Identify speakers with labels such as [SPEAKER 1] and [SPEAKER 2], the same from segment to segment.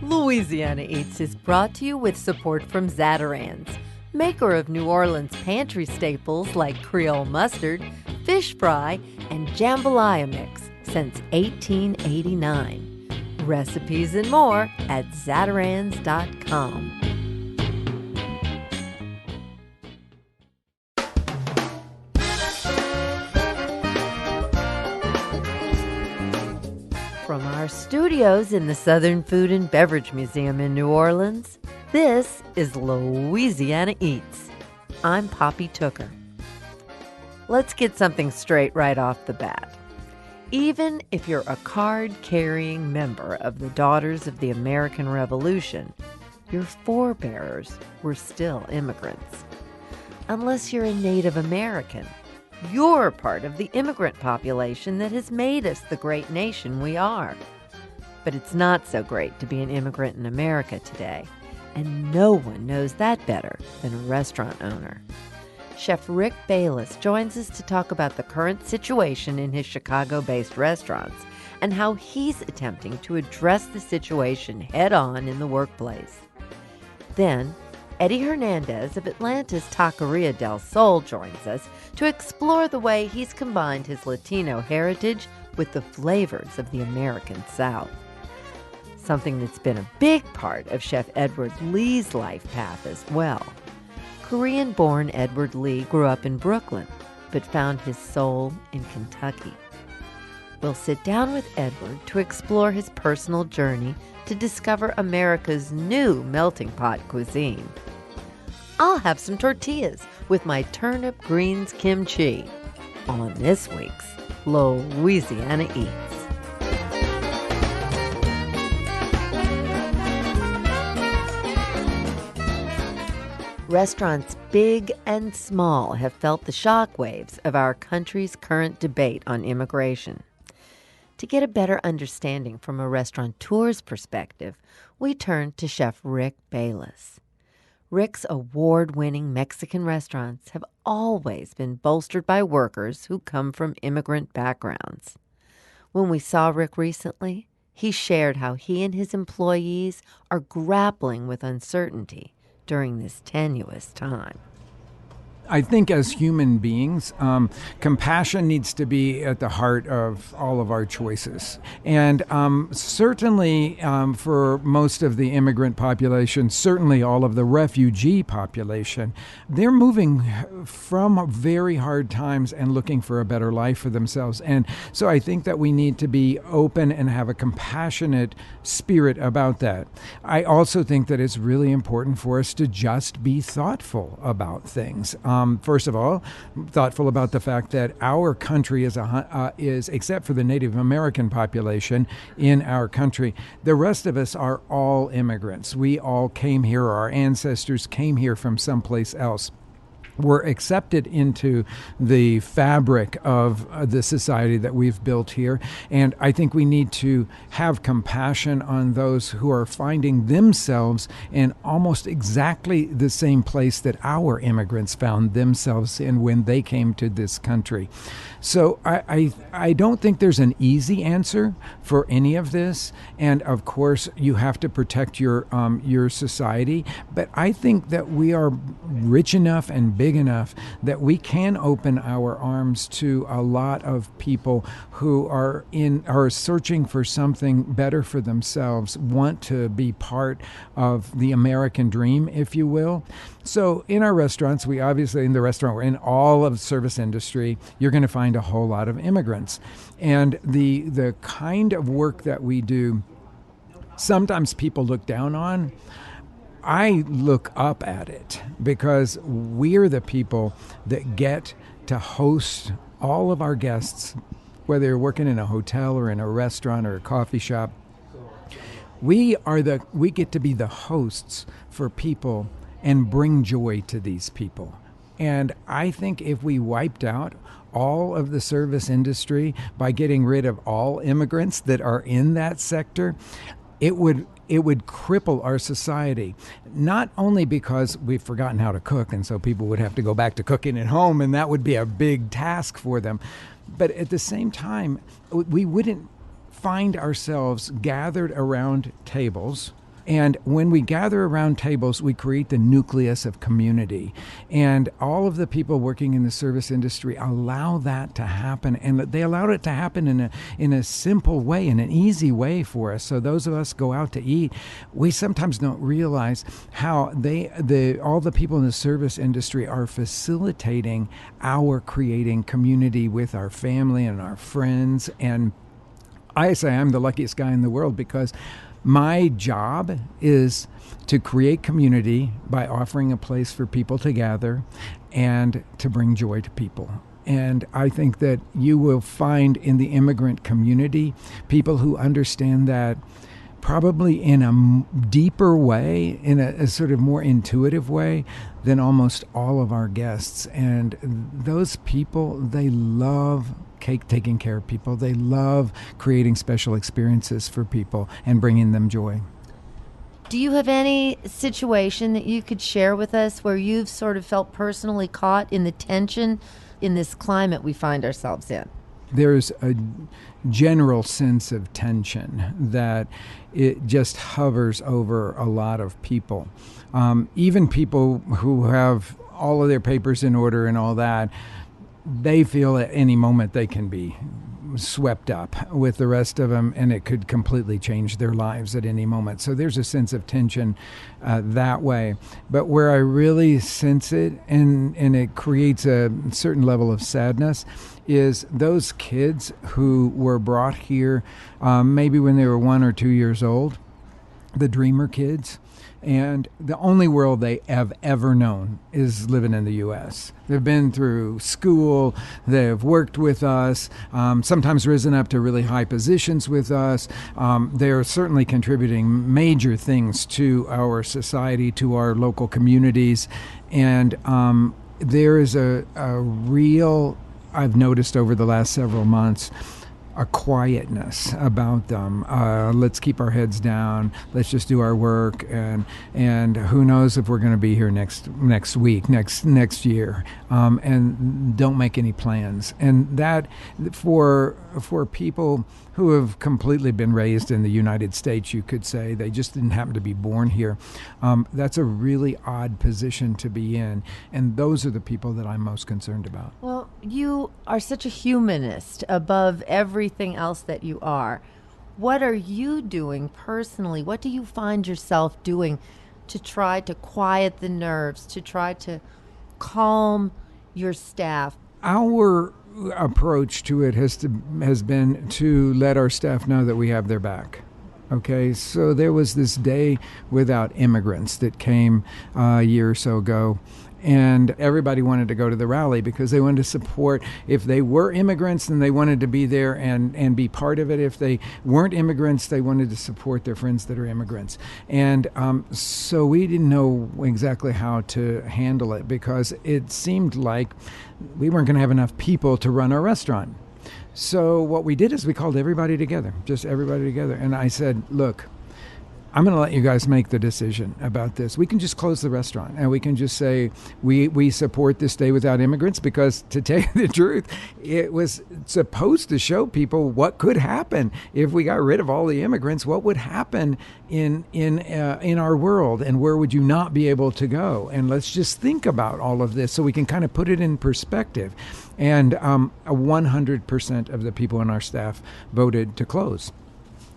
[SPEAKER 1] Louisiana Eats is brought to you with support from Zatarain's, maker of New Orleans pantry staples like Creole mustard, fish fry, and jambalaya mix since 1889. Recipes and more at zatarains.com. From our studios in the Southern Food and Beverage Museum in New Orleans, this is Louisiana Eats. I'm Poppy Tooker. Let's get something straight right off the bat. Even if you're a card-carrying member of the Daughters of the American Revolution, your forebears were still immigrants. Unless you're a Native American, you're part of the immigrant population that has made us the great nation we are. But it's not so great to be an immigrant in America today, and no one knows that better than a restaurant owner. Chef Rick Bayless joins us to talk about the current situation in his Chicago-based restaurants and how he's attempting to address the situation head-on in the workplace. Then, Eddie Hernandez of Atlanta's Taqueria del Sol joins us to explore the way he's combined his Latino heritage with the flavors of the American South. Something that's been a big part of Chef Edward Lee's life path as well. Korean-born Edward Lee grew up in Brooklyn, but found his soul in Kentucky. We'll sit down with Edward to explore his personal journey to discover America's new melting pot cuisine. I'll have some tortillas with my turnip greens kimchi on this week's Louisiana Eats. Restaurants big and small have felt the shockwaves of our country's current debate on immigration. To get a better understanding from a restaurateur's perspective, we turn to Chef Rick Bayless. Rick's award-winning Mexican restaurants have always been bolstered by workers who come from immigrant backgrounds. When we saw Rick recently, he shared how he and his employees are grappling with uncertainty during this tenuous time.
[SPEAKER 2] I think as human beings, compassion needs to be at the heart of all of our choices. And certainly for most of the immigrant population, certainly all of the refugee population, they're moving from very hard times and looking for a better life for themselves. And so I think that we need to be open and have a compassionate spirit about that. I also think that it's really important for us to just be thoughtful about things. First of all, thoughtful about the fact that our country is, except for the Native American population in our country, the rest of us are all immigrants. We all came here, our ancestors came here from someplace else. We're accepted into the fabric of the society that we've built here. And I think we need to have compassion on those who are finding themselves in almost exactly the same place that our immigrants found themselves in when they came to this country. So I don't think there's an easy answer for any of this. And of course, you have to protect your society. But I think that we are rich enough and big enough that we can open our arms to a lot of people who are searching for something better for themselves, want to be part of the American dream, if you will. So in our restaurants, we obviously, in the restaurant, we're in all of the service industry, you're going to find a whole lot of immigrants. And the kind of work that we do, sometimes people look down on. I look up at it because we're the people that get to host all of our guests, whether you're working in a hotel or in a restaurant or a coffee shop. We get to be the hosts for people and bring joy to these people. And I think if we wiped out all of the service industry by getting rid of all immigrants that are in that sector, it would cripple our society, not only because we've forgotten how to cook, and so people would have to go back to cooking at home, and that would be a big task for them, but at the same time, we wouldn't find ourselves gathered around tables. And when we gather around tables, we create the nucleus of community. And all of the people working in the service industry allow that to happen. And they allowed it to happen in a simple way, in an easy way for us. So those of us go out to eat, we sometimes don't realize how all the people in the service industry are facilitating our creating community with our family and our friends. And I say I'm the luckiest guy in the world because my job is to create community by offering a place for people to gather and to bring joy to people. And I think that you will find in the immigrant community people who understand that probably in a deeper way, in a sort of more intuitive way than almost all of our guests. And those people, they love taking care of people. They love creating special experiences for people and bringing them joy.
[SPEAKER 1] Do you have any situation that you could share with us where you've sort of felt personally caught in the tension in this climate we find ourselves in?
[SPEAKER 2] There's a general sense of tension that it just hovers over a lot of people. Even people who have all of their papers in order and all that, they feel at any moment they can be swept up with the rest of them, and it could completely change their lives at any moment. So there's a sense of tension that way. But where I really sense it, and it creates a certain level of sadness, is those kids who were brought here maybe when they were 1 or 2 years old, the dreamer kids. And the only world they have ever known is living in the U.S. They've been through school, they've worked with us, sometimes risen up to really high positions with us. They're certainly contributing major things to our society, to our local communities. And there is a real, I've noticed over the last several months, a quietness about them. Let's keep our heads down. Let's just do our work, and who knows if we're going to be here next week, next year, and don't make any plans. And that for people who have completely been raised in the United States, you could say they just didn't happen to be born here. That's a really odd position to be in, and those are the people that I'm most concerned about.
[SPEAKER 1] Well, you are such a humanist above everything else that you are. What are you doing personally? What do you find yourself doing to try to quiet the nerves, to try to calm your staff?
[SPEAKER 2] Our approach to it has been to let our staff know that we have their back. Okay, so there was this day without immigrants that came a year or so ago, and everybody wanted to go to the rally because they wanted to support. If they were immigrants, then they wanted to be there and be part of it. If they weren't immigrants, they wanted to support their friends that are immigrants. And so we didn't know exactly how to handle it because it seemed like we weren't going to have enough people to run our restaurant. So what we did is we called everybody together, just everybody together. And I said, look, I'm going to let you guys make the decision about this. We can just close the restaurant and we can just say we support this day without immigrants, because to tell you the truth, it was supposed to show people what could happen if we got rid of all the immigrants. What would happen in our world, and where would you not be able to go? And let's just think about all of this so we can kind of put it in perspective. And 100% of the people in our staff voted to close.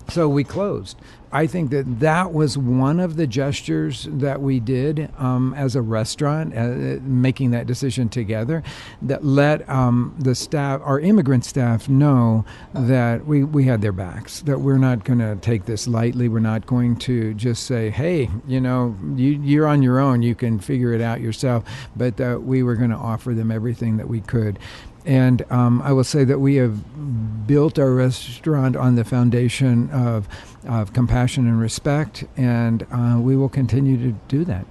[SPEAKER 2] So we closed. I think that was one of the gestures that we did as a restaurant, making that decision together, that let the staff, our immigrant staff, know that we had their backs, that we're not going to take this lightly. We're not going to just say, hey, you're on your own. You can figure it out yourself. But we were going to offer them everything that we could. And I will say that we have built our restaurant on the foundation of compassion and respect, and we will continue to do that.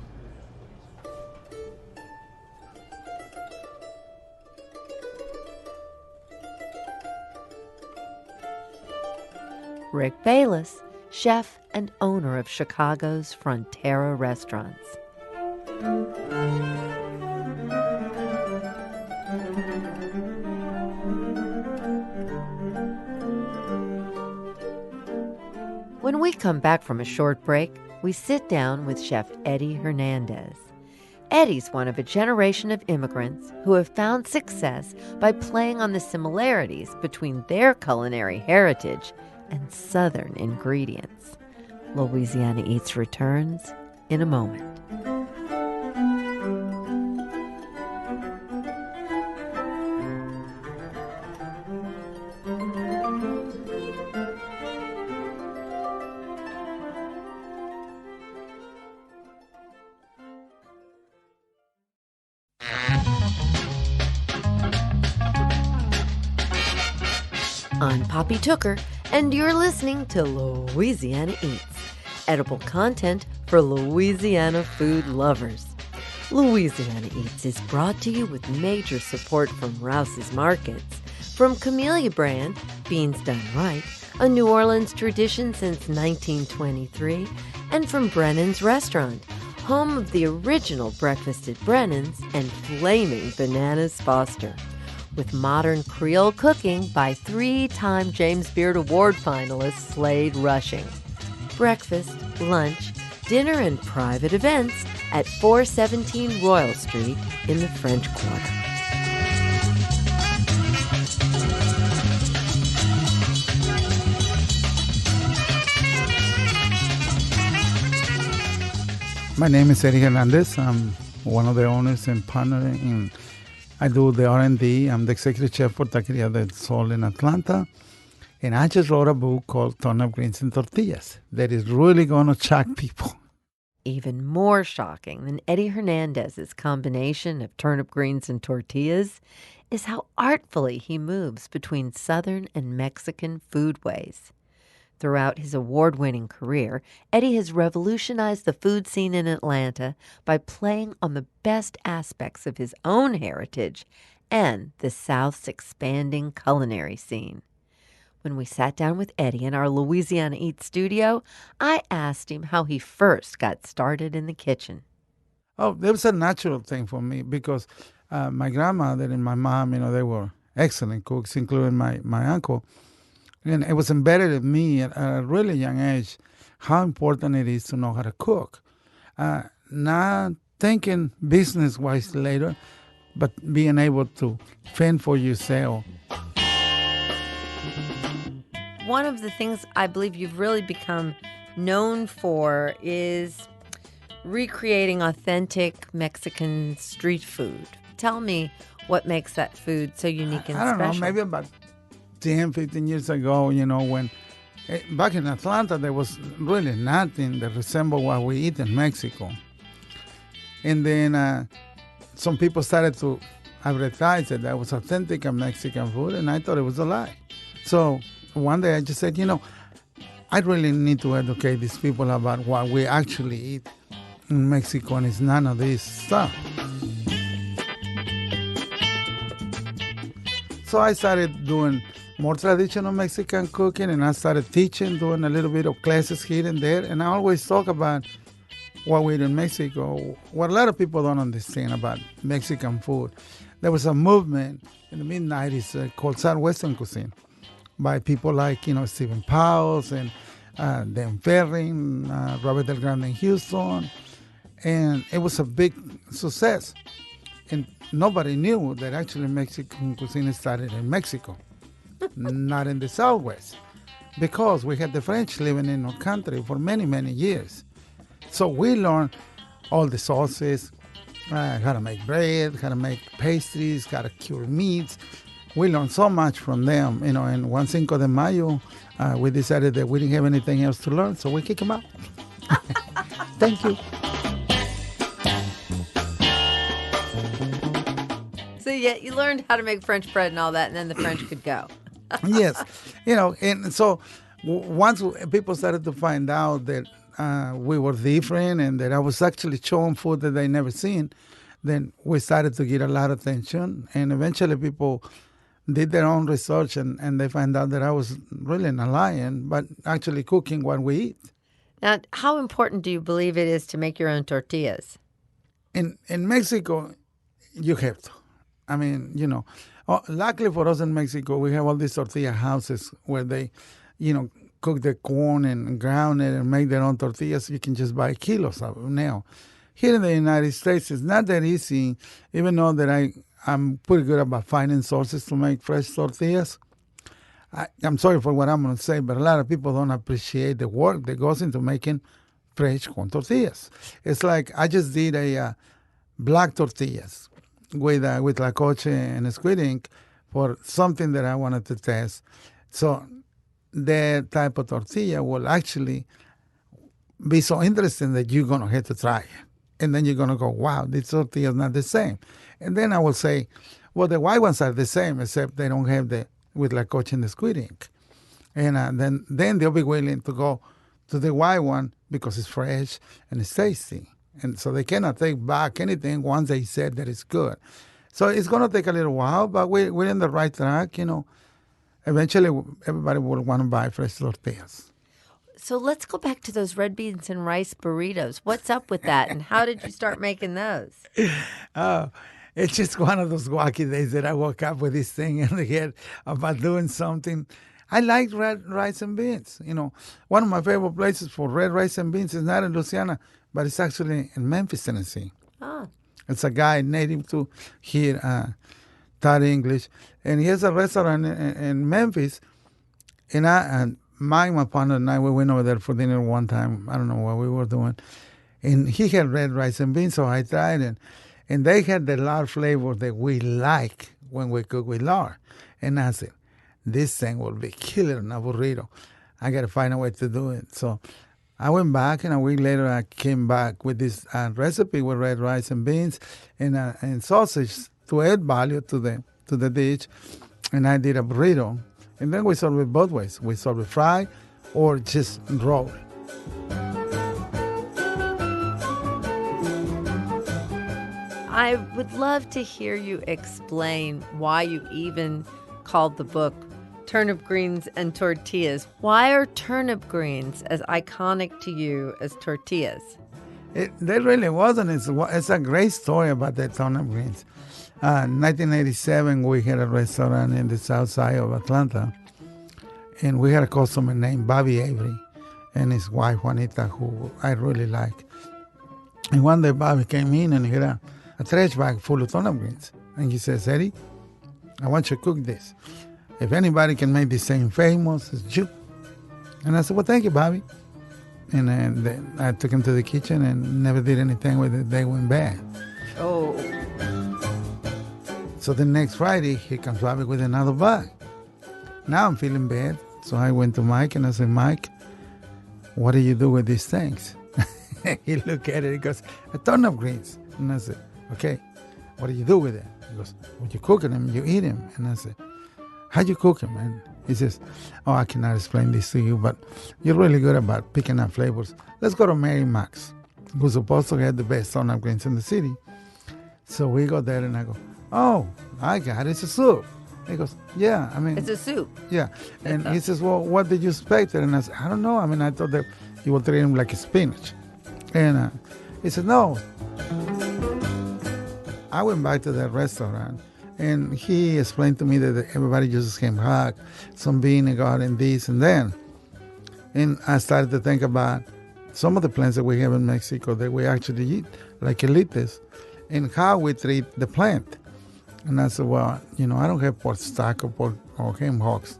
[SPEAKER 1] Rick Bayless, chef and owner of Chicago's Frontera restaurants. When we come back from a short break, we sit down with Chef Eddie Hernandez. Eddie's one of a generation of immigrants who have found success by playing on the similarities between their culinary heritage and Southern ingredients. Louisiana Eats returns in a moment. I'm Poppy Tooker, and you're listening to Louisiana Eats, edible content for Louisiana food lovers. Louisiana Eats is brought to you with major support from Rouse's Markets, from Camellia Brand, Beans Done Right, a New Orleans tradition since 1923, and from Brennan's Restaurant, home of the original breakfast at Brennan's and Flaming Bananas Foster. With modern Creole cooking by 3-time James Beard Award finalist Slade Rushing. Breakfast, lunch, dinner, and private events at 417 Royal Street in the French Quarter.
[SPEAKER 3] My name is Eddie Hernandez. I'm one of the owners and partner in I do the R&D. I'm the executive chef for Taqueria del Sol in Atlanta. And I just wrote a book called Turnip Greens and Tortillas that is really going to shock people.
[SPEAKER 1] Even more shocking than Eddie Hernandez's combination of turnip greens and tortillas is how artfully he moves between Southern and Mexican foodways. Throughout his award-winning career, Eddie has revolutionized the food scene in Atlanta by playing on the best aspects of his own heritage and the South's expanding culinary scene. When we sat down with Eddie in our Louisiana Eats studio, I asked him how he first got started in the kitchen.
[SPEAKER 3] Oh, it was a natural thing for me because my grandmother and my mom, they were excellent cooks, including my uncle. And it was embedded in me at a really young age how important it is to know how to cook. Not thinking business-wise later, but being able to fend for yourself.
[SPEAKER 1] One of the things I believe you've really become known for is recreating authentic Mexican street food. Tell me what makes that food so unique and
[SPEAKER 3] I don't
[SPEAKER 1] special.
[SPEAKER 3] know, maybe about 10, 15 years ago, when back in Atlanta, there was really nothing that resembled what we eat in Mexico. And then some people started to advertise that was authentic Mexican food, and I thought it was a lie. So one day I just said, I really need to educate these people about what we actually eat in Mexico, and it's none of this stuff. So I started doing more traditional Mexican cooking, and I started teaching, doing a little bit of classes here and there, and I always talk about what we eat in Mexico, what a lot of people don't understand about Mexican food. There was a movement in the mid-90s called Southwestern cuisine by people like, Stephen Powell's and Dan Ferrin, Robert Del Grande in Houston, and it was a big success. And nobody knew that actually Mexican cuisine started in Mexico, not in the Southwest, because we had the French living in our country for many, many years. So we learned all the sauces, how to make bread, how to make pastries, how to cure meats. We learned so much from them, and one Cinco de Mayo, we decided that we didn't have anything else to learn, so we kicked them out. Thank you.
[SPEAKER 1] So yeah, you learned how to make French bread and all that, and then the French could go.
[SPEAKER 3] Yes, and so once people started to find out that we were different and that I was actually showing food that they never seen, then we started to get a lot of attention, and eventually people did their own research and they found out that I was really not lying, but actually cooking what we eat.
[SPEAKER 1] Now, how important do you believe it is to make your own tortillas?
[SPEAKER 3] In Mexico, you have to. I mean, luckily for us in Mexico, we have all these tortilla houses where they, cook the corn and ground it and make their own tortillas, you can just buy kilos of it now. Here in the United States, it's not that easy, even though that I'm pretty good about finding sources to make fresh tortillas. I'm sorry for what I'm going to say, but a lot of people don't appreciate the work that goes into making fresh corn tortillas. It's like I just did a black tortillas with la coche and squid ink for something that I wanted to test. So that type of tortilla will actually be so interesting that you're going to have to try it. And then you're going to go, wow, this tortilla is not the same. And then I will say, well, the white ones are the same, except they don't have the with la coche and the squid ink. And then they'll be willing to go to the white one because it's fresh and it's tasty. And so they cannot take back anything once they said that it's good. So it's going to take a little while, but we're in the right track, Eventually, everybody will want to buy fresh tortillas.
[SPEAKER 1] So let's go back to those red beans and rice burritos. What's up with that, and how did you start making those?
[SPEAKER 3] Oh, it's just one of those wacky days that I woke up with this thing in the head about doing something. I like red rice and beans. One of my favorite places for red rice and beans is not in Louisiana, but it's actually in Memphis, Tennessee.
[SPEAKER 1] Oh.
[SPEAKER 3] It's a guy native to here, taught English, and he has a restaurant in Memphis. And my partner and I, we went over there for dinner one time. I don't know what we were doing. And he had red rice and beans, so I tried it. And they had the lard flavor that we like when we cook with lard. And I said, this thing will be killer in a burrito. I got to find a way to do it. So I went back, and a week later I came back with this recipe with red rice and beans and sausage to add value to the dish. And I did a burrito. And then we serve it both ways. We serve it fried or just roll.
[SPEAKER 1] I would love to hear you explain why you even called the book Turnip Greens and Tortillas. Why are turnip greens as iconic to you as tortillas?
[SPEAKER 3] There really wasn't. It's a great story about the turnip greens. In 1987, we had a restaurant in the south side of Atlanta, and we had a customer named Bobby Avery and his wife, Juanita, who I really like. And one day, Bobby came in, and he had a trash bag full of turnip greens. And he says, Eddie, I want you to cook this. If anybody can make this thing famous, it's you. And I said, well, thank you, Bobby. And then I took him to the kitchen and never did anything with it. They went bad.
[SPEAKER 1] Oh.
[SPEAKER 3] So the next Friday, he comes back with another bag. Now I'm feeling bad. So I went to Mike and I said, Mike, what do you do with these things? He looked at it, he goes, a turnip greens. And I said, okay, what do you do with it? He goes, well, you cook them, you eat them. And I said, how do you cook them? And he says, oh, I cannot explain this to you, but you're really good about picking up flavors. Let's go to Mary Max, who's supposed to have the best turnip greens in the city. So we go there and I go, oh, I got it. It's a soup. He goes, yeah,
[SPEAKER 1] it's a soup.
[SPEAKER 3] Yeah. And he says, well, what did you expect? And I said, I don't know. I thought that you would treat him like a spinach. And he said, no. I went back to that restaurant, and he explained to me that everybody uses ham hock, some vinegar, and this and that. And I started to think about some of the plants that we have in Mexico that we actually eat, like elites, and how we treat the plant. And I said, well, I don't have pork stock or ham hocks,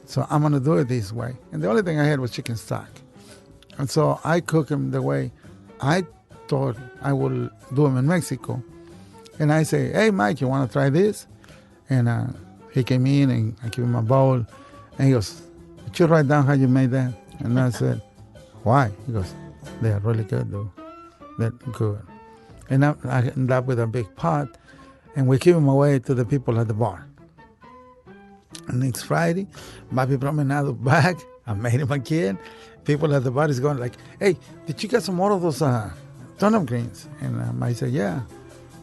[SPEAKER 3] so I'm going to do it this way. And the only thing I had was chicken stock. And so I cook them the way I thought I would do them in Mexico. And I say, hey, Mike, you want to try this? And he came in, and I gave him a bowl. And he goes, did you write down how you made that? And I said, why? He goes, they are really good, though. They're good. And I ended up with a big pot, and we give them away to the people at the bar. And next Friday, Bobby brought me another bag. I made him again. People at the bar is going like, hey, did you get some more of those turnip greens? And I said, yeah.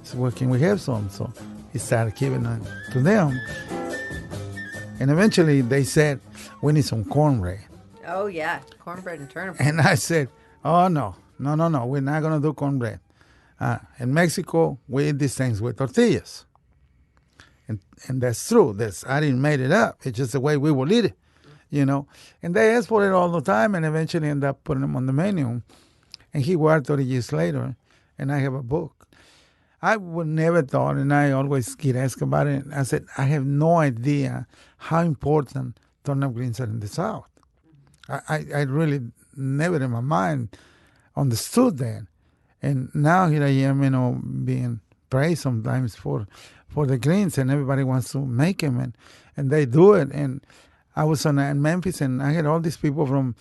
[SPEAKER 3] So, well, can we have some? So he started giving them to them. And eventually they said, we need some cornbread.
[SPEAKER 1] Oh, yeah, cornbread and turnip.
[SPEAKER 3] And I said, oh, no, we're not going to do cornbread. In Mexico, we eat these things with tortillas. And that's true. I didn't make it up. It's just the way we will eat it. you know. And they ask for it all the time and eventually end up putting them on the menu. And here we are 30 years later, and I have a book. I would never thought, and I always get asked about it, I said, I have no idea how important turnip greens are in the South. I really never in my mind understood that. And now here I am, being praised sometimes for the greens, and everybody wants to make them, and they do it. And I was in Memphis, and I had all these people from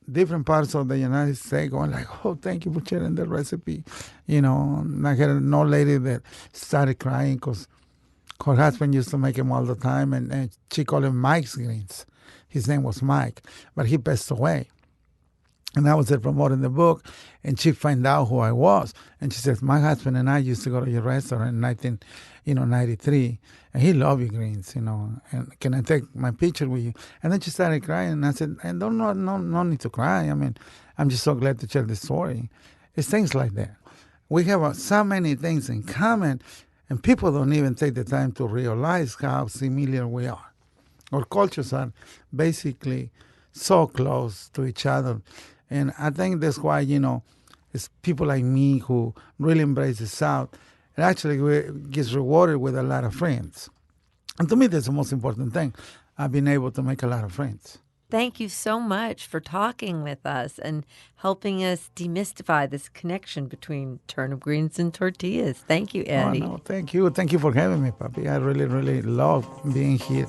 [SPEAKER 3] different parts of the United States going like, oh, thank you for sharing the recipe. And I had an old lady that started crying because her husband used to make them all the time, and she called him Mike's greens. His name was Mike, but he passed away. And I was there promoting the book, and she found out who I was. And she says, my husband and I used to go to your restaurant in 1993, and he loved your greens, and can I take my picture with you? And then she started crying, and I said, and no need to cry. I mean, I'm just so glad to share the story. It's things like that. We have so many things in common, and people don't even take the time to realize how similar we are. Our cultures are basically so close to each other. And I think that's why, it's people like me who really embrace the South and actually gets rewarded with a lot of friends. And to me, that's the most important thing. I've been able to make a lot of friends.
[SPEAKER 1] Thank you so much for talking with us and helping us demystify this connection between turnip greens and tortillas. Thank you, Eddie.
[SPEAKER 3] Oh, no, thank you. Thank you for having me, Papi. I really, really love being here.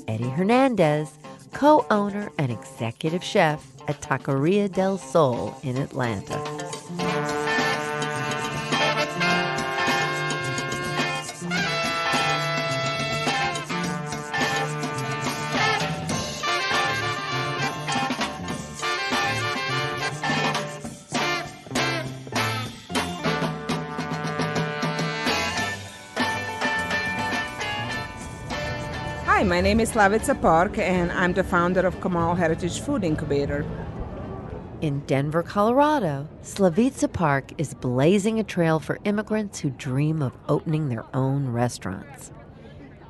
[SPEAKER 1] Eddie Hernandez, co-owner and executive chef at Taqueria del Sol in Atlanta.
[SPEAKER 4] Hi, my name is Slavica Park, and I'm the founder of Comal Heritage Food Incubator.
[SPEAKER 1] In Denver, Colorado, Slavica Park is blazing a trail for immigrants who dream of opening their own restaurants.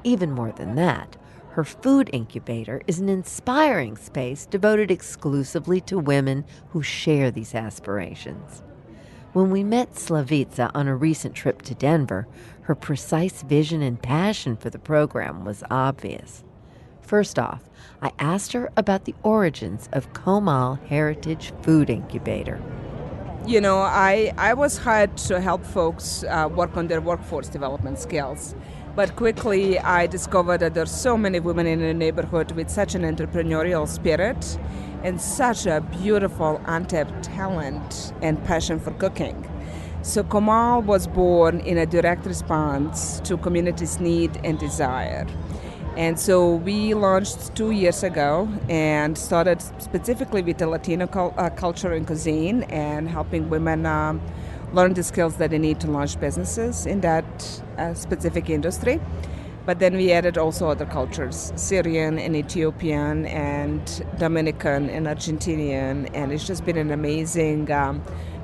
[SPEAKER 1] Even more than that, her food incubator is an inspiring space devoted exclusively to women who share these aspirations. When we met Slavica on a recent trip to Denver, her precise vision and passion for the program was obvious. First off, I asked her about the origins of Comal Heritage Food Incubator.
[SPEAKER 4] I was hired to help folks work on their workforce development skills. But quickly, I discovered that there's so many women in the neighborhood with such an entrepreneurial spirit and such a beautiful untapped talent and passion for cooking. So Comal was born in a direct response to community's need and desire. And so we launched 2 years ago and started specifically with the Latino culture and cuisine and helping women learn the skills that they need to launch businesses in that specific industry. But then we added also other cultures, Syrian and Ethiopian and Dominican and Argentinian, and it's just been an amazing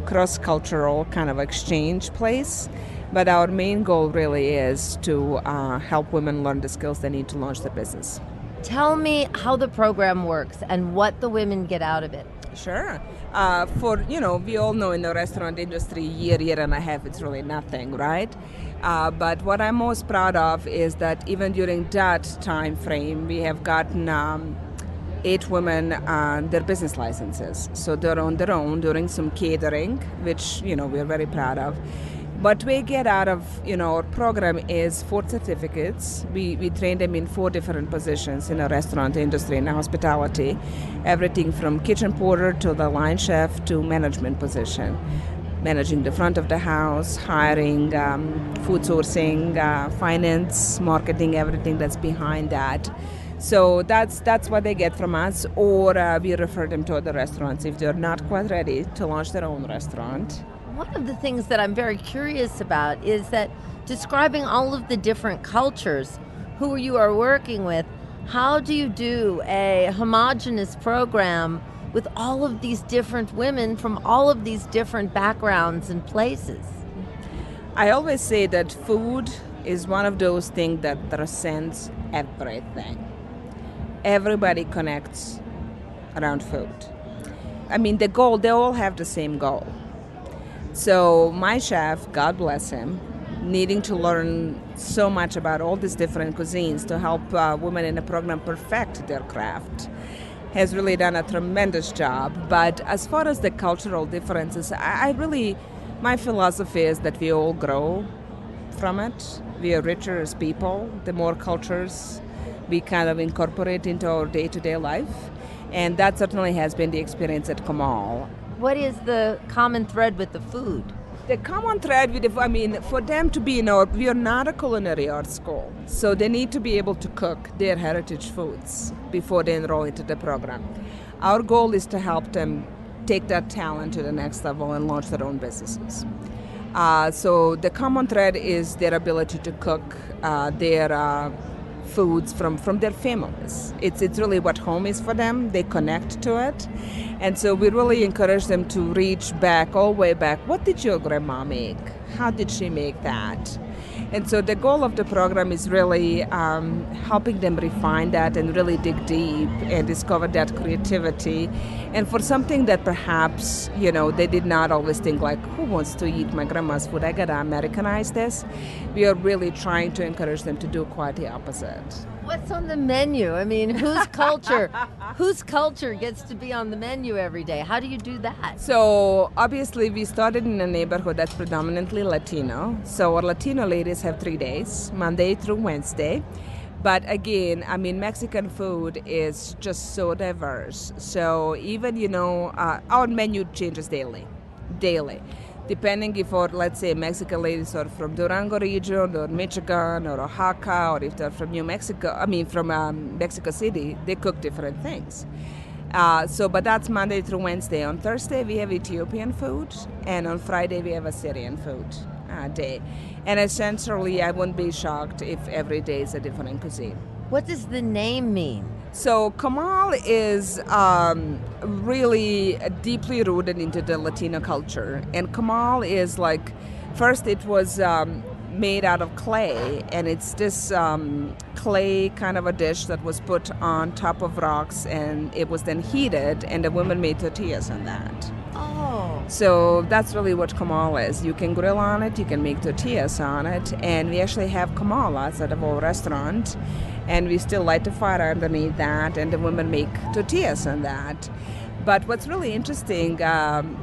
[SPEAKER 4] cross-cultural kind of exchange place. But our main goal really is to help women learn the skills they need to launch their business.
[SPEAKER 1] Tell me how the program works and what the women get out of it.
[SPEAKER 4] Sure. We all know in the restaurant industry, year and a half, it's really nothing, right? But what I'm most proud of is that even during that time frame, we have gotten 8 women their business licenses. So they're on their own doing some catering, which, we're very proud of. What we get out of, our program is 4 certificates. We train them in 4 different positions in the restaurant industry and hospitality. Everything from kitchen porter to the line chef to management position. Managing the front of the house, hiring, food sourcing, finance, marketing, everything that's behind that. So that's what they get from us, or we refer them to other restaurants if they're not quite ready to launch their own restaurant.
[SPEAKER 1] One of the things that I'm very curious about is that describing all of the different cultures who you are working with, how do you do a homogeneous program with all of these different women from all of these different backgrounds and places?
[SPEAKER 4] I always say that food is one of those things that transcends everything. Everybody connects around food. I mean, the goal, they all have the same goal. So my chef, God bless him, needing to learn so much about all these different cuisines to help women in the program perfect their craft, has really done a tremendous job. But as far as the cultural differences, my philosophy is that we all grow from it. We are richer as people, the more cultures we kind of incorporate into our day-to-day life. And that certainly has been the experience at Comal.
[SPEAKER 1] What is the common thread with the food?
[SPEAKER 4] The common thread for them to be we are not a culinary arts school, so they need to be able to cook their heritage foods before they enroll into the program. Our goal is to help them take that talent to the next level and launch their own businesses. So the common thread is their ability to cook their foods from their families. It's really what home is for them. They connect to it. And so we really encourage them to reach back, all the way back. What did your grandma make? How did she make that? And so the goal of the program is really helping them refine that and really dig deep and discover that creativity. And for something that perhaps, they did not always think like, who wants to eat my grandma's food? I gotta Americanize this. We are really trying to encourage them to do quite the opposite.
[SPEAKER 1] What's on the menu? I mean, whose culture gets to be on the menu every day? How do you do that?
[SPEAKER 4] So obviously we started in a neighborhood that's predominantly Latino. So our Latino ladies have 3 days, Monday through Wednesday. But again, Mexican food is just so diverse. So even, our menu changes daily. Depending if, let's say, Mexican ladies are from Durango region or Michigan or Oaxaca, or if they're from Mexico City, they cook different things. But that's Monday through Wednesday. On Thursday, we have Ethiopian food, and on Friday, we have Assyrian food day. And essentially, I wouldn't be shocked if every day is a different cuisine.
[SPEAKER 1] What does the name mean?
[SPEAKER 4] So Comal is really deeply rooted into the Latino culture. And Comal is first it was made out of clay, and it's this clay kind of a dish that was put on top of rocks, and it was then heated, and the women made tortillas on that.
[SPEAKER 1] Oh.
[SPEAKER 4] So that's really what Comal is. You can grill on it, you can make tortillas on it, and we actually have Comal outside of our restaurant, and we still light the fire underneath that, and the women make tortillas on that. But what's really interesting,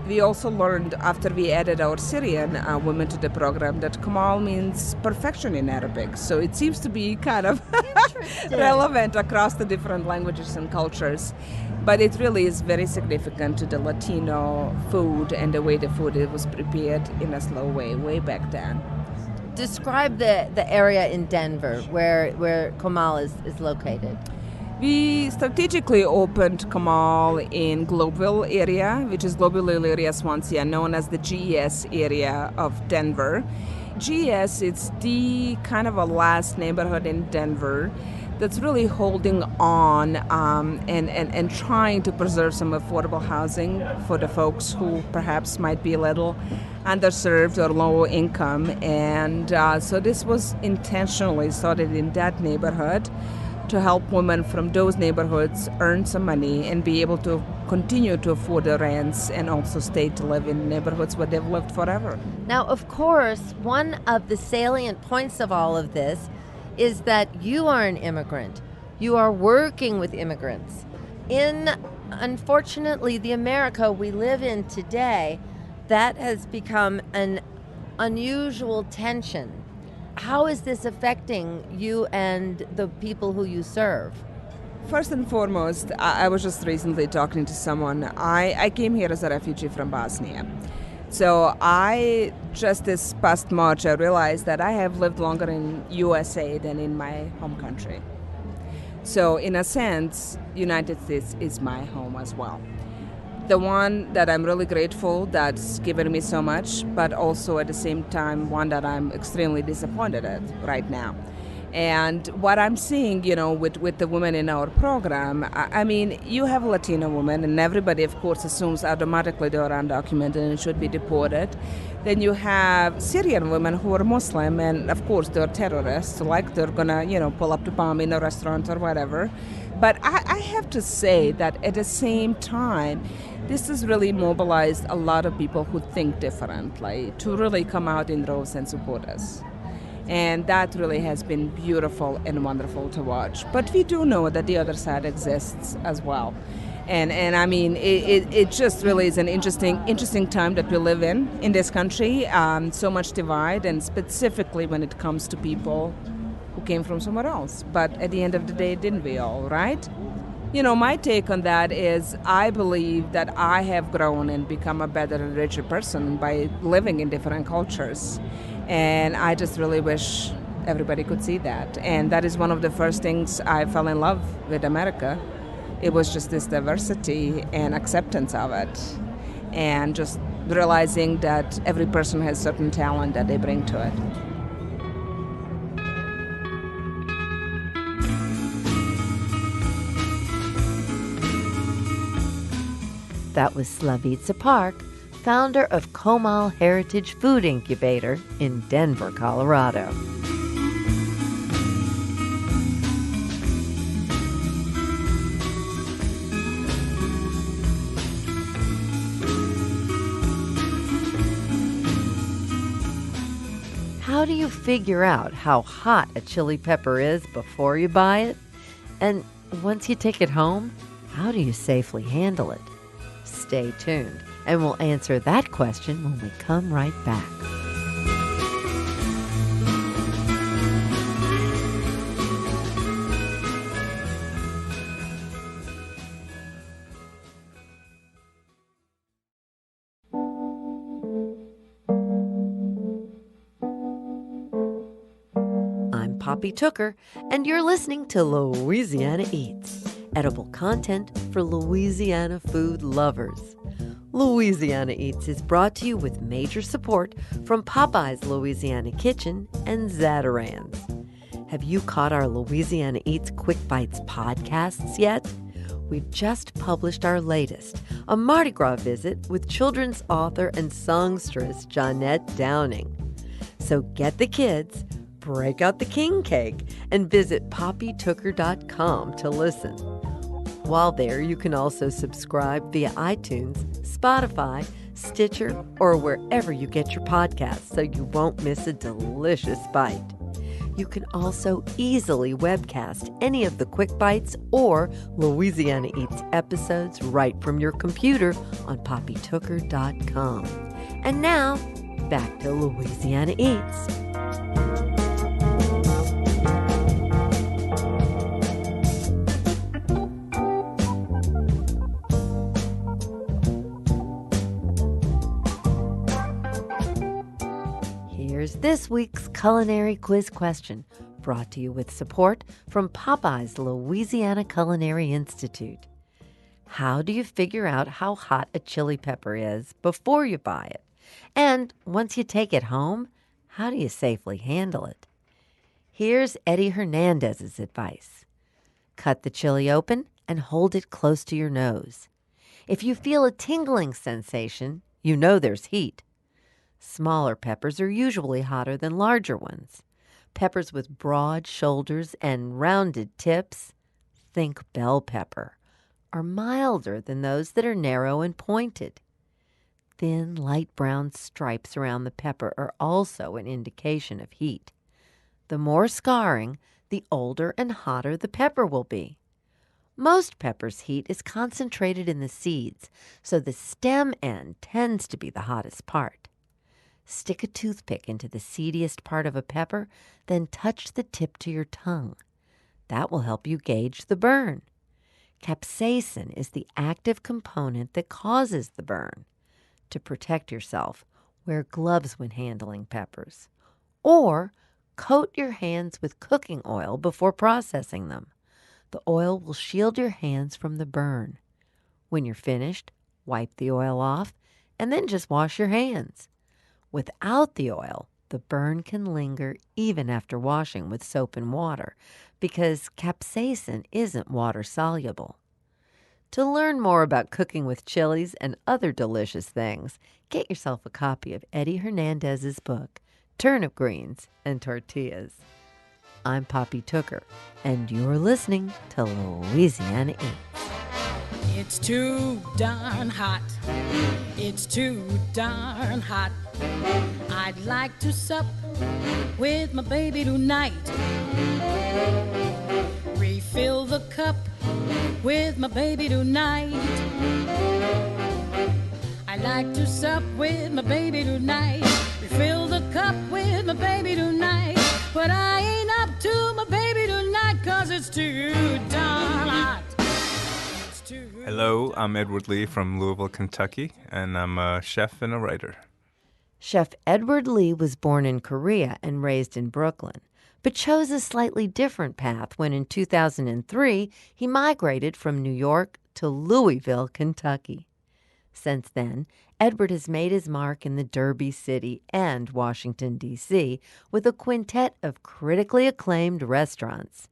[SPEAKER 4] we also learned after we added our Syrian women to the program that Comal means perfection in Arabic. So it seems to be kind of relevant across the different languages and cultures. But it really is very significant to the Latino food and the way the food was prepared in a slow way back then.
[SPEAKER 1] Describe the area in Denver where Comal is located.
[SPEAKER 4] We strategically opened Comal in Globeville area, which is Globeville area, Swansea, known as the GES area of Denver. GES, it's the kind of a last neighborhood in Denver that's really holding on and trying to preserve some affordable housing for the folks who perhaps might be a little underserved or low income. And so this was intentionally started in that neighborhood to help women from those neighborhoods earn some money and be able to continue to afford their rents and also stay to live in neighborhoods where they've lived forever.
[SPEAKER 1] Now, of course, one of the salient points of all of this is that you are an immigrant. You are working with immigrants. In, unfortunately, the America we live in today, that has become an unusual tension. How is this affecting you and the people who you serve?
[SPEAKER 4] First and foremost, I was just recently talking to someone. I came here as a refugee from Bosnia. So just this past March, I realized that I have lived longer in USA than in my home country. So in a sense, United States is my home as well. The one that I'm really grateful that's given me so much, but also at the same time one that I'm extremely disappointed at right now. And what I'm seeing, with the women in our program, I mean, you have Latino women, and everybody, of course, assumes automatically they are undocumented and should be deported. Then you have Syrian women who are Muslim, and of course, they're terrorists, like they're gonna, pull up to bomb in a restaurant or whatever. But I have to say that at the same time, this has really mobilized a lot of people who think differently to really come out in droves and support us. And that really has been beautiful and wonderful to watch. But we do know that the other side exists as well. And I mean, it just really is an interesting time that we live in this country. So much divide, and specifically when it comes to people who came from somewhere else. But at the end of the day, didn't we all, right? My take on that is I believe that I have grown and become a better and richer person by living in different cultures. And I just really wish everybody could see that. And that is one of the first things I fell in love with America. It was just this diversity and acceptance of it. And just realizing that every person has certain talent that they bring to it.
[SPEAKER 1] That was Slavica Park, founder of Comal Heritage Food Incubator in Denver, Colorado. How do you figure out how hot a chili pepper is before you buy it? And once you take it home, how do you safely handle it? Stay tuned, and we'll answer that question when we come right back. I'm Poppy Tooker, and you're listening to Louisiana Eats, edible content for Louisiana food lovers. Louisiana Eats is brought to you with major support from Popeye's Louisiana Kitchen and Zatarain's. Have you caught our Louisiana Eats Quick Bites podcasts yet? We've just published our latest, a Mardi Gras visit with children's author and songstress Jeanette Downing. So get the kids, break out the king cake, and visit poppytooker.com to listen. While there, you can also subscribe via iTunes, Spotify, Stitcher, or wherever you get your podcasts so you won't miss a delicious bite. You can also easily webcast any of the Quick Bites or Louisiana Eats episodes right from your computer on poppytooker.com. And now, back to Louisiana Eats. Here's this week's culinary quiz question, brought to you with support from Popeye's Louisiana Culinary Institute. How do you figure out how hot a chili pepper is before you buy it? And once you take it home, how do you safely handle it? Here's Eddie Hernandez's advice. Cut the chili open and hold it close to your nose. If you feel a tingling sensation, you know there's heat. Smaller peppers are usually hotter than larger ones. Peppers with broad shoulders and rounded tips, think bell pepper, are milder than those that are narrow and pointed. Thin, light brown stripes around the pepper are also an indication of heat. The more scarring, the older and hotter the pepper will be. Most peppers' heat is concentrated in the seeds, so the stem end tends to be the hottest part. Stick a toothpick into the seediest part of a pepper, then touch the tip to your tongue. That will help you gauge the burn. Capsaicin is the active component that causes the burn. To protect yourself, wear gloves when handling peppers. Or coat your hands with cooking oil before processing them. The oil will shield your hands from the burn. When you're finished, wipe the oil off and then just wash your hands. Without the oil, the burn can linger even after washing with soap and water because capsaicin isn't water soluble. To learn more about cooking with chilies and other delicious things, get yourself a copy of Eddie Hernandez's book, Turnip Greens and Tortillas. I'm Poppy Tooker, and you're listening to Louisiana Eats.
[SPEAKER 5] It's too darn hot. It's too darn hot. I'd like to sup with my baby tonight. Refill the cup with my baby tonight. I'd like to sup with my baby tonight. Refill the cup with my baby tonight. But I ain't up to my baby tonight, 'cause it's too darn hot.
[SPEAKER 6] Hello, I'm Edward Lee from Louisville, Kentucky, and I'm a chef and a writer.
[SPEAKER 1] Chef Edward Lee was born in Korea and raised in Brooklyn, but chose a slightly different path when in 2003 he migrated from New York to Louisville, Kentucky. Since then, Edward has made his mark in the Derby City and Washington, D.C., with a quintet of critically acclaimed restaurants.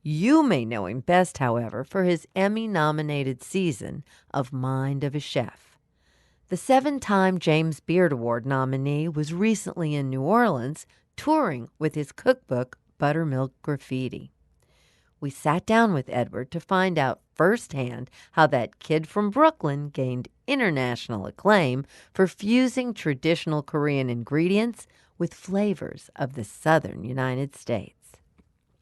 [SPEAKER 1] You may know him best, however, for his Emmy-nominated season of Mind of a Chef. The 7-time James Beard Award nominee was recently in New Orleans, touring with his cookbook, Buttermilk Graffiti. We sat down with Edward to find out firsthand how that kid from Brooklyn gained international acclaim for fusing traditional Korean ingredients with flavors of the southern United States.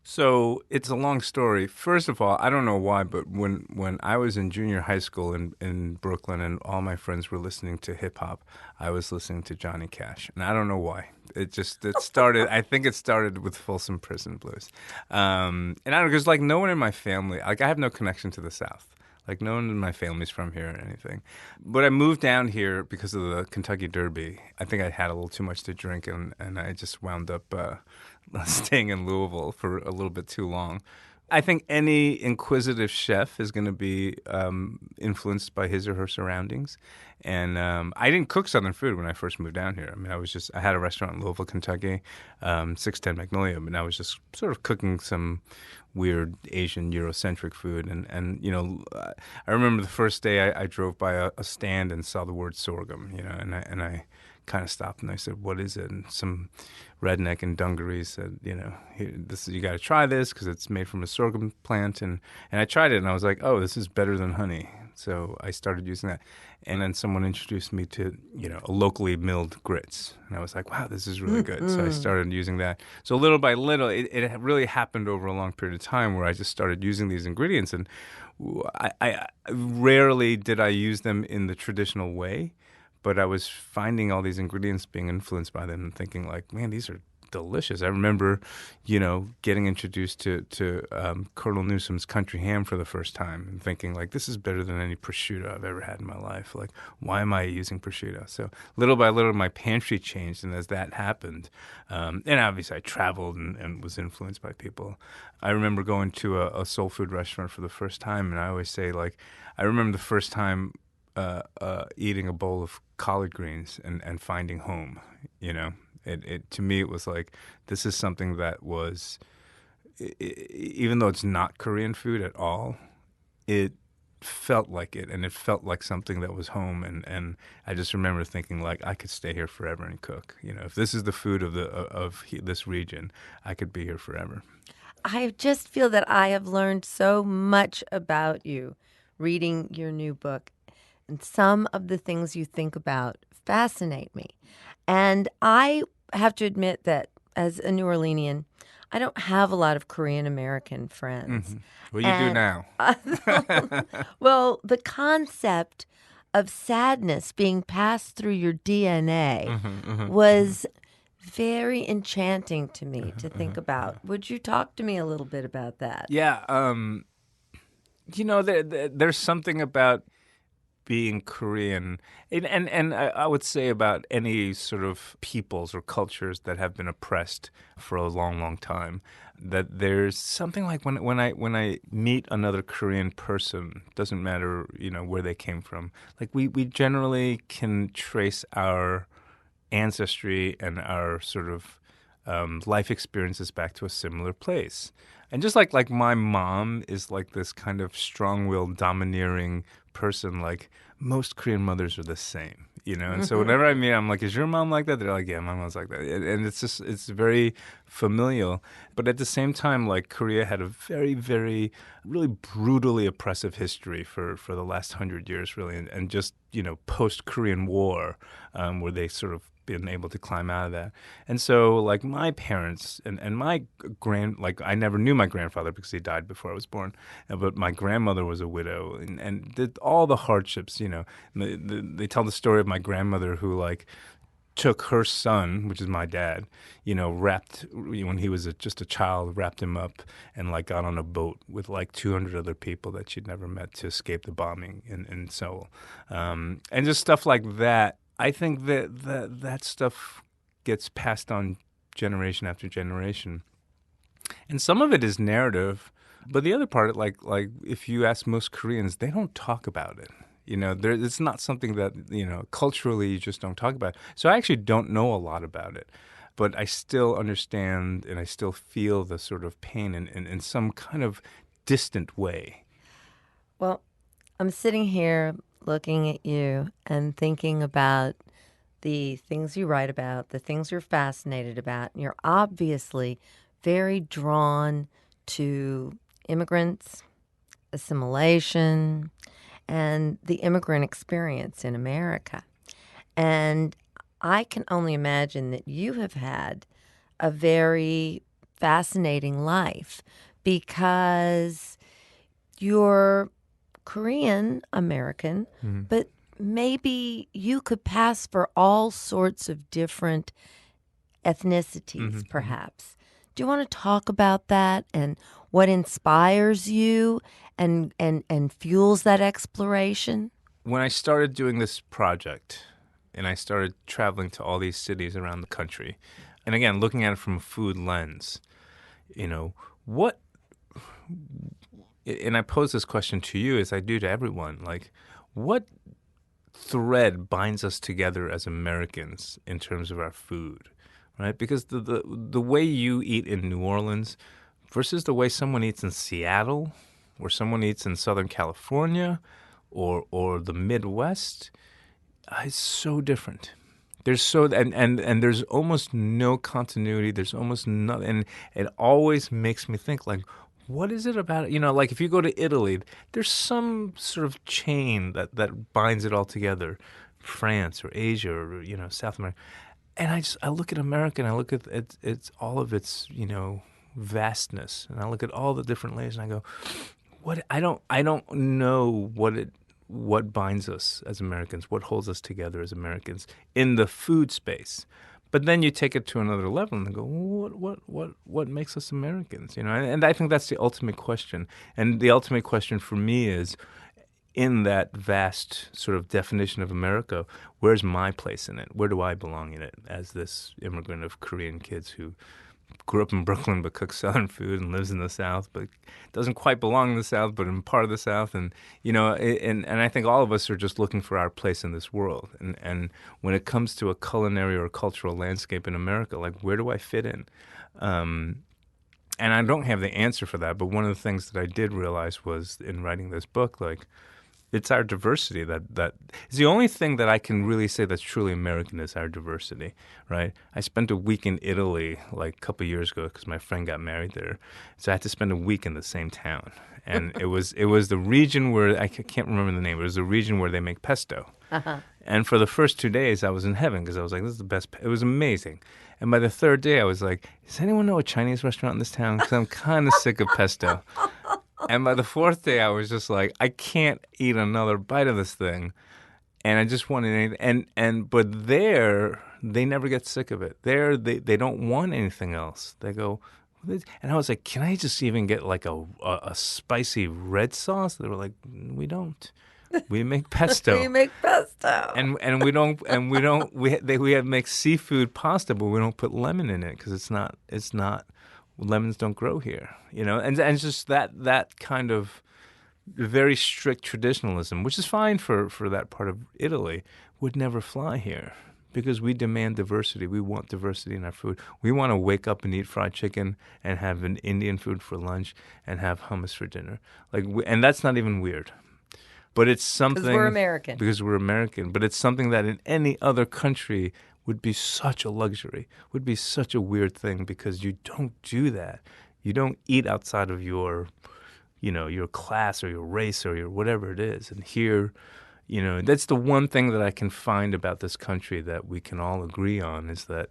[SPEAKER 6] So it's a long story. First of all, I don't know why, but when I was in junior high school in Brooklyn and all my friends were listening to hip-hop, I was listening to Johnny Cash. And I don't know why. It started, I think it started with Folsom Prison Blues. And I don't know, because like no one in my family, like I have no connection to the South. Like no one in my family's from here or anything. But I moved down here because of the Kentucky Derby. I think I had a little too much to drink and I just wound up staying in Louisville for a little bit too long. I think any inquisitive chef is going to be influenced by his or her surroundings. And I didn't cook Southern food when I first moved down here. I mean, I had a restaurant in Louisville, Kentucky, 610 Magnolia, and I was just sort of cooking some weird Asian Eurocentric food. And you know, I remember the first day I drove by a stand and saw the word sorghum, you know, and I kind of stopped and I said, "What is it?" And some redneck in dungarees said, "You know, you got to try this because it's made from a sorghum plant." And I tried it and I was like, "Oh, this is better than honey." So I started using that. And then someone introduced me to, you know, a locally milled grits. And I was like, wow, this is really good. So I started using that. So little by little, it really happened over a long period of time where I just started using these ingredients. And I rarely did I use them in the traditional way, but I was finding all these ingredients being influenced by them and thinking like, man, these are delicious. I remember, you know, getting introduced to Colonel Newsom's country ham for the first time and thinking like, this is better than any prosciutto I've ever had in my life. Like, why am I using prosciutto? So little by little, my pantry changed. And as that happened, and obviously I traveled and was influenced by people. I remember going to a soul food restaurant for the first time. And I always say like, I remember the first time eating a bowl of collard greens and finding home, you know. It to me, it was like, this is something that was, even though it's not Korean food at all, it felt like it, and it felt like something that was home. And I just remember thinking, like, I could stay here forever and cook. You know, if this is the food of this region, I could be here forever.
[SPEAKER 1] I just feel that I have learned so much about you reading your new book. And some of the things you think about fascinate me. And I have to admit that as a New Orleanian, I don't have a lot of Korean American friends.
[SPEAKER 6] Mm-hmm. Well, you do now.
[SPEAKER 1] Well, the concept of sadness being passed through your DNA was very enchanting to me to think about. Would you talk to me a little bit about that?
[SPEAKER 6] Yeah. You know, there's something about being Korean, and I would say about any sort of peoples or cultures that have been oppressed for a long, long time, that there's something like when I meet another Korean person, doesn't matter, you know, where they came from, like we generally can trace our ancestry and our sort of life experiences back to a similar place. And just like my mom is like this kind of strong-willed, domineering person, like most Korean mothers are the same, And so whenever I meet, I'm like, "Is your mom like that?" They're like, "Yeah, my mom's like that." And it's very familial. But at the same time, like Korea had a very, very, really brutally oppressive history for the last 100 years, really, and just post-Korean War, where they sort of been able to climb out of that. And so like my parents and my I never knew my grandfather because he died before I was born, but my grandmother was a widow and did all the hardships, They tell the story of my grandmother who like took her son, which is my dad, wrapped, when he was just a child, wrapped him up and like got on a boat with like 200 other people that she'd never met to escape the bombing in Seoul. And just stuff like that. I think that stuff gets passed on generation after generation. And some of it is narrative, but the other part, like if you ask most Koreans, they don't talk about it. It's not something that, culturally you just don't talk about. So I actually don't know a lot about it, but I still understand and I still feel the sort of pain in some kind of distant way.
[SPEAKER 1] Well, I'm sitting here looking at you and thinking about the things you write about, the things you're fascinated about. And you're obviously very drawn to immigrants, assimilation, and the immigrant experience in America. And I can only imagine that you have had a very fascinating life because you're Korean American, but maybe you could pass for all sorts of different ethnicities, perhaps. Do you want to talk about that and what inspires you and fuels that exploration?
[SPEAKER 6] When I started doing this project and I started traveling to all these cities around the country, and again, looking at it from a food lens, what... And I pose this question to you as I do to everyone, like, what thread binds us together as Americans in terms of our food, right? Because the way you eat in New Orleans versus the way someone eats in Seattle or someone eats in Southern California or the Midwest is so different. There's and there's almost no continuity. There's almost nothing. And it always makes me think, like, what is it about it? Like if you go to Italy, there's some sort of chain that binds it all together, France or Asia or, South America. And I look at America and I look at it's all of its, vastness. And I look at all the different layers and I go, I don't know what binds us as Americans, what holds us together as Americans in the food space. But then you take it to another level and go, what makes us Americans? And I think that's the ultimate question. And the ultimate question for me is, in that vast sort of definition of America, where's my place in it? Where do I belong in it as this immigrant of Korean kids who grew up in Brooklyn but cooks Southern food and lives in the South, but doesn't quite belong in the South, but in part of the South. And, and I think all of us are just looking for our place in this world. And when it comes to a culinary or a cultural landscape in America, like, where do I fit in? And I don't have the answer for that, but one of the things that I did realize was in writing this book, like, it's our diversity that is the only thing that I can really say that's truly American is our diversity, right? I spent a week in Italy like a couple of years ago because my friend got married there, so I had to spend a week in the same town, and it was the region where I can't remember the name. It was the region where they make pesto, and for the first 2 days I was in heaven because I was like, this is the best. It was amazing, and by the third day I was like, does anyone know a Chinese restaurant in this town? Because I'm kind of sick of pesto. And by the fourth day, I was just like, I can't eat another bite of this thing, and I just wanted anything. But there, they never get sick of it. There, they don't want anything else. They go, and I was like, can I just even get like a spicy red sauce? They were like, we don't. We make pesto.
[SPEAKER 1] We make pesto.
[SPEAKER 6] And we don't. We make seafood pasta, but we don't put lemon in it because it's not. Lemons don't grow here, and it's just that kind of very strict traditionalism, which is fine for that part of Italy, would never fly here because we demand diversity. We want diversity in our food. We want to wake up and eat fried chicken and have an Indian food for lunch and have hummus for dinner. And that's not even weird. But it's something...
[SPEAKER 1] Because we're American.
[SPEAKER 6] Because we're American. But it's something that in any other country would be such a luxury, would be such a weird thing, because you don't do that. You don't eat outside of your class or your race or your whatever it is. And here... that's the one thing that I can find about this country that we can all agree on, is that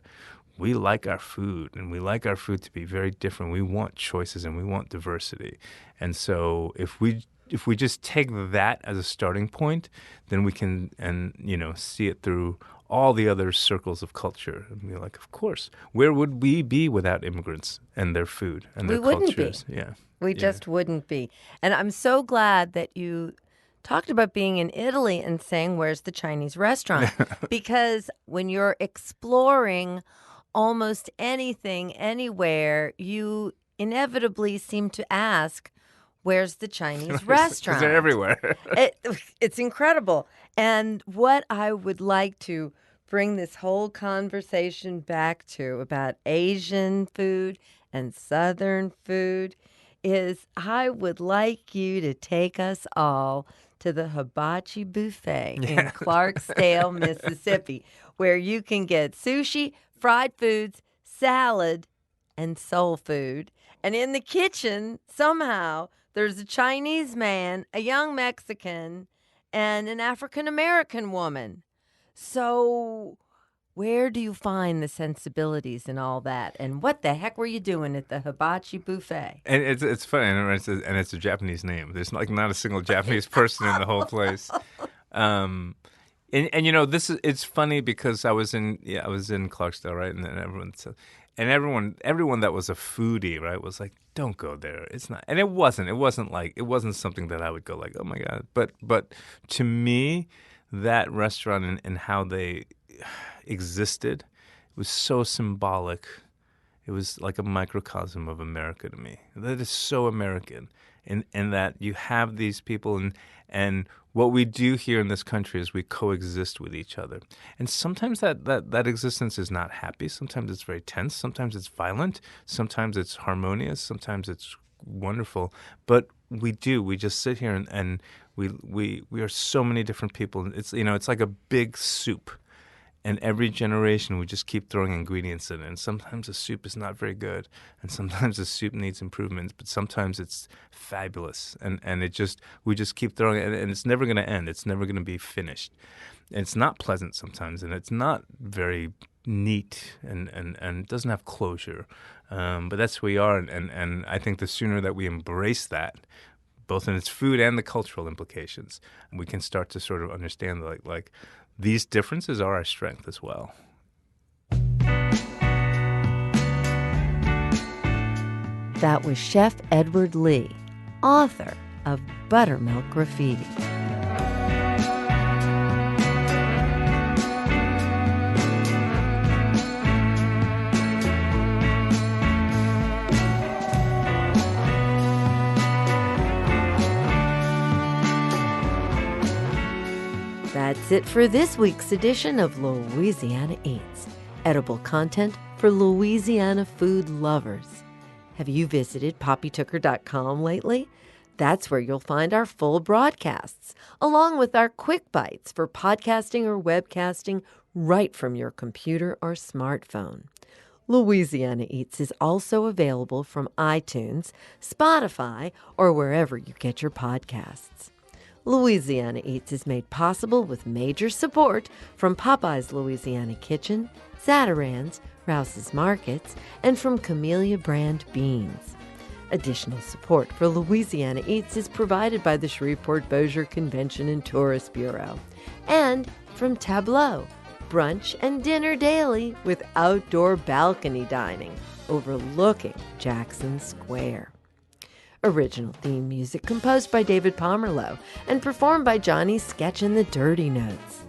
[SPEAKER 6] we like our food, and we like our food to be very different. We want choices and we want diversity. And so if we just take that as a starting point, then we can see it through all the other circles of culture and be like, of course, where would we be without immigrants and their food and their cultures?
[SPEAKER 1] Yeah. We just wouldn't be. And I'm so glad that you talked about being in Italy and saying, where's the Chinese restaurant? Because when you're exploring almost anything, anywhere, you inevitably seem to ask, where's the Chinese restaurant?
[SPEAKER 6] Because they're everywhere.
[SPEAKER 1] It's incredible. And what I would like to bring this whole conversation back to about Asian food and Southern food is I would like you to take us all to the Hibachi Buffet in Clarksdale, Mississippi, where you can get sushi, fried foods, salad, and soul food. And in the kitchen, somehow, there's a Chinese man, a young Mexican, and an African-American woman. So where do you find the sensibilities and all that? And what the heck were you doing at the Hibachi Buffet?
[SPEAKER 6] And it's funny, and it's a Japanese name. There's not a single Japanese person in the whole place. And it's funny because I was in Clarksdale, right? And then everyone that was a foodie, right, was like, don't go there. It's not. And it wasn't something that I would go like, oh my God. But to me, that restaurant and how they existed was so symbolic. It was like a microcosm of America to me. That is so American, in that you have these people, and what we do here in this country is we coexist with each other. And sometimes that existence is not happy. Sometimes it's very tense. Sometimes it's violent. Sometimes it's harmonious. Sometimes it's wonderful. But we just sit here and we are so many different people. It's like a big soup. And every generation, we just keep throwing ingredients in it. And sometimes the soup is not very good. And sometimes the soup needs improvements. But sometimes it's fabulous. And we just keep throwing it. And it's never going to end. It's never going to be finished. And it's not pleasant sometimes. And it's not very neat and doesn't have closure. But that's who we are. And I think the sooner that we embrace that, both in its food and the cultural implications, we can start to sort of understand like these differences are our strength as well.
[SPEAKER 1] That was Chef Edward Lee, author of Buttermilk Graffiti. That's it for this week's edition of Louisiana Eats, edible content for Louisiana food lovers. Have you visited poppytooker.com lately? That's where you'll find our full broadcasts, along with our quick bites for podcasting or webcasting right from your computer or smartphone. Louisiana Eats is also available from iTunes, Spotify, or wherever you get your podcasts. Louisiana Eats is made possible with major support from Popeye's Louisiana Kitchen, Zatarain's, Rouse's Markets, and from Camellia Brand Beans. Additional support for Louisiana Eats is provided by the Shreveport-Bossier Convention and Tourist Bureau and from Tableau, brunch and dinner daily with outdoor balcony dining overlooking Jackson Square. Original theme music composed by David Pomerleau and performed by Johnny Sketch and the Dirty Notes.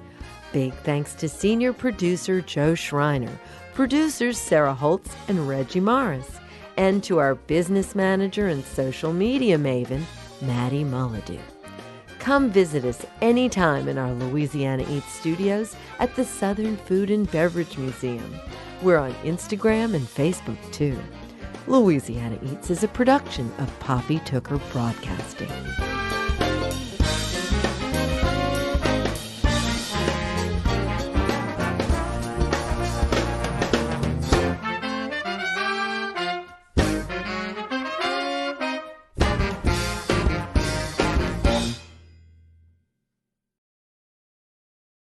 [SPEAKER 1] Big thanks to senior producer Joe Schreiner, producers Sarah Holtz and Reggie Morris, and to our business manager and social media maven, Maddie Mullidu. Come visit us anytime in our Louisiana Eats studios at the Southern Food and Beverage Museum. We're on Instagram and Facebook, too. Louisiana Eats is a production of Poppy Tooker Broadcasting.